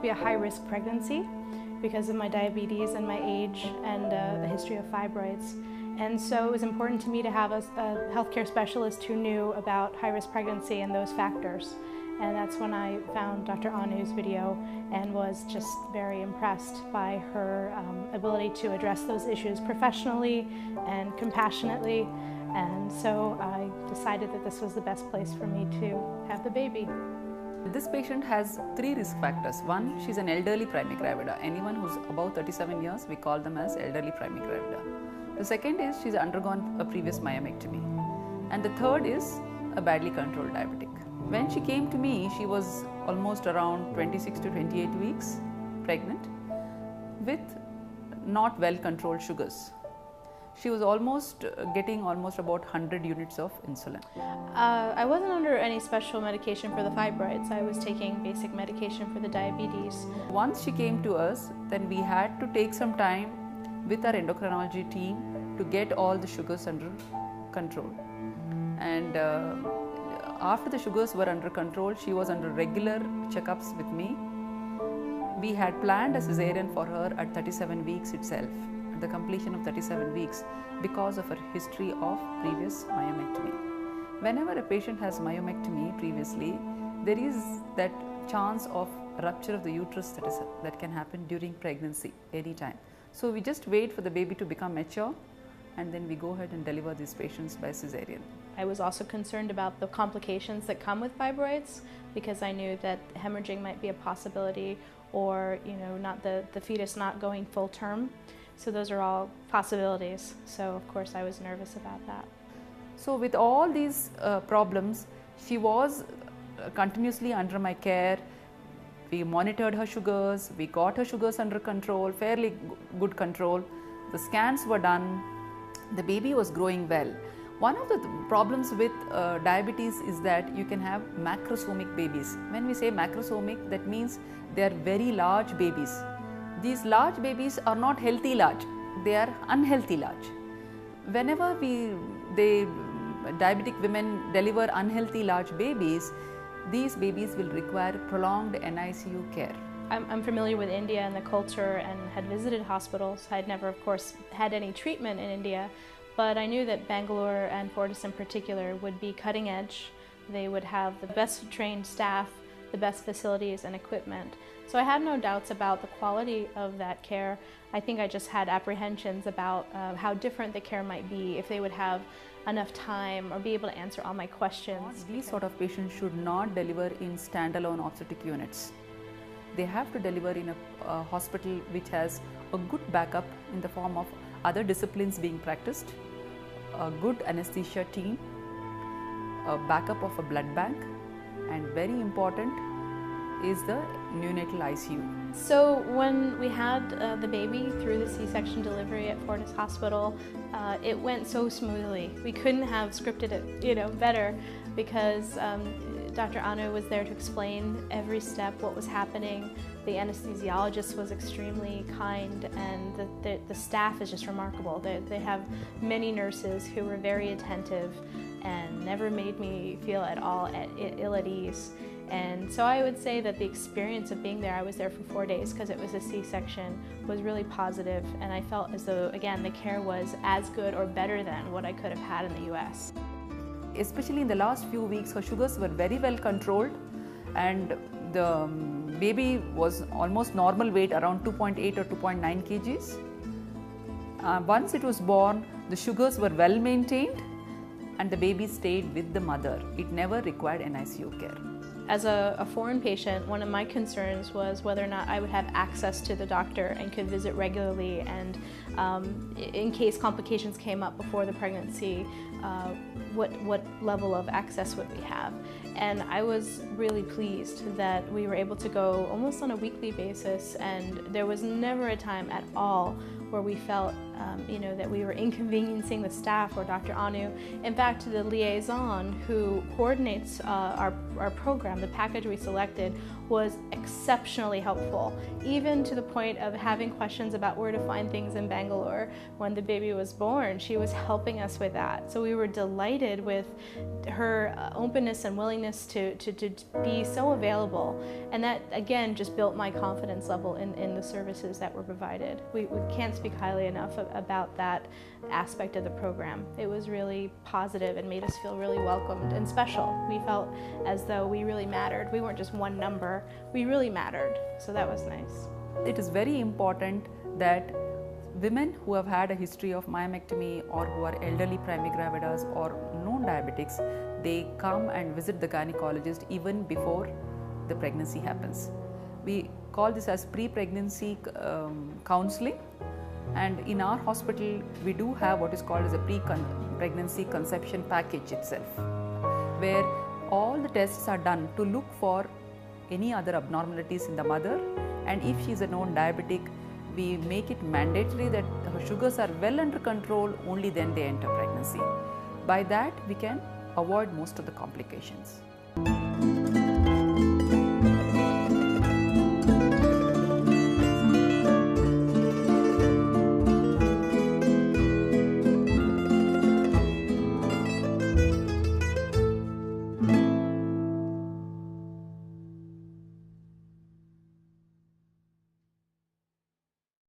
be a high-risk pregnancy because of my diabetes and my age and the history of fibroids. And so it was important to me to have a healthcare specialist who knew about high-risk pregnancy and those factors. And that's when I found Dr. Anu's video and was just very impressed by her ability to address those issues professionally and compassionately. And so I decided that this was the best place for me to have the baby. This patient has 3 risk factors. One, she's an elderly primary gravida. Anyone who's above 37 years, we call them as elderly primary gravida. The second is she's undergone a previous myomectomy. And the third is a badly controlled diabetic. When she came to me, she was almost around 26 to 28 weeks pregnant with not well controlled sugars. She was getting almost about 100 units of insulin. I wasn't under any special medication for the fibroids. I was taking basic medication for the diabetes. Once she came to us, then we had to take some time with our endocrinology team to get all the sugars under control. And after the sugars were under control, she was under regular checkups with me. We had planned a cesarean for her at 37 weeks itself, at the completion of 37 weeks, because of her history of previous myomectomy. Whenever a patient has myomectomy previously, there is that chance of rupture of the uterus that can happen during pregnancy anytime. So we just wait for the baby to become mature, and then we go ahead and deliver these patients by cesarean. I was also concerned about the complications that come with fibroids because I knew that hemorrhaging might be a possibility, or not the fetus not going full term. So those are all possibilities. So of course I was nervous about that. So with all these problems, she was continuously under my care. We monitored her sugars, we got her sugars under control, fairly good control. The scans were done, the baby was growing well. One of the problems with diabetes is that you can have macrosomic babies. When we say macrosomic, that means they are very large babies. These large babies are not healthy large, they are unhealthy large. Whenever diabetic women deliver unhealthy large babies, these babies will require prolonged NICU care. I'm familiar with India and the culture and had visited hospitals. I had never, of course, had any treatment in India, but I knew that Bangalore and Fortis in particular would be cutting edge. They would have the best trained staff, the best facilities and equipment. So I had no doubts about the quality of that care. I think I just had apprehensions about how different the care might be, if they would have enough time or be able to answer all my questions. These sort of patients should not deliver in standalone obstetric units. They have to deliver in a hospital which has a good backup in the form of other disciplines being practiced, a good anesthesia team, a backup of a blood bank, and very important is the neonatal ICU. So when we had the baby through the C-section delivery at Fortis Hospital, it went so smoothly. We couldn't have scripted it, better, because Dr. Anu was there to explain every step, what was happening. The anesthesiologist was extremely kind, and the staff is just remarkable. They have many nurses who were very attentive and never made me feel at all ill at ease. And so I would say that the experience of being there, I was there for 4 days because it was a C-section, was really positive, and I felt as though, again, the care was as good or better than what I could have had in the US. Especially in the last few weeks, her sugars were very well controlled, and the baby was almost normal weight, around 2.8 or 2.9 kgs. Once it was born, the sugars were well maintained and the baby stayed with the mother. It never required NICU care. As a foreign patient, one of my concerns was whether or not I would have access to the doctor and could visit regularly, and in case complications came up before the pregnancy, what level of access would we have? And I was really pleased that we were able to go almost on a weekly basis, and there was never a time at all where we felt that we were inconveniencing the staff or Dr. Anu. In fact, the liaison who coordinates our program, the package we selected, was exceptionally helpful, even to the point of having questions about where to find things in Bangalore when the baby was born. She was helping us with that. So we were delighted with her openness and willingness to be so available. And that, again, just built my confidence level in the services that were provided. We can't speak highly enough about that aspect of the program. It was really positive and made us feel really welcomed and special. We felt as though we really mattered. We weren't just one number, we really mattered. So that was nice. It is very important that women who have had a history of myomectomy or who are elderly primary gravidas or known diabetics, they come and visit the gynecologist even before the pregnancy happens. We call this as pre-pregnancy counseling, and in our hospital we do have what is called as a pre-pregnancy conception package itself, where all the tests are done to look for any other abnormalities in the mother, and if she is a known diabetic, we make it mandatory that her sugars are well under control, only then they enter pregnancy. By that we can avoid most of the complications.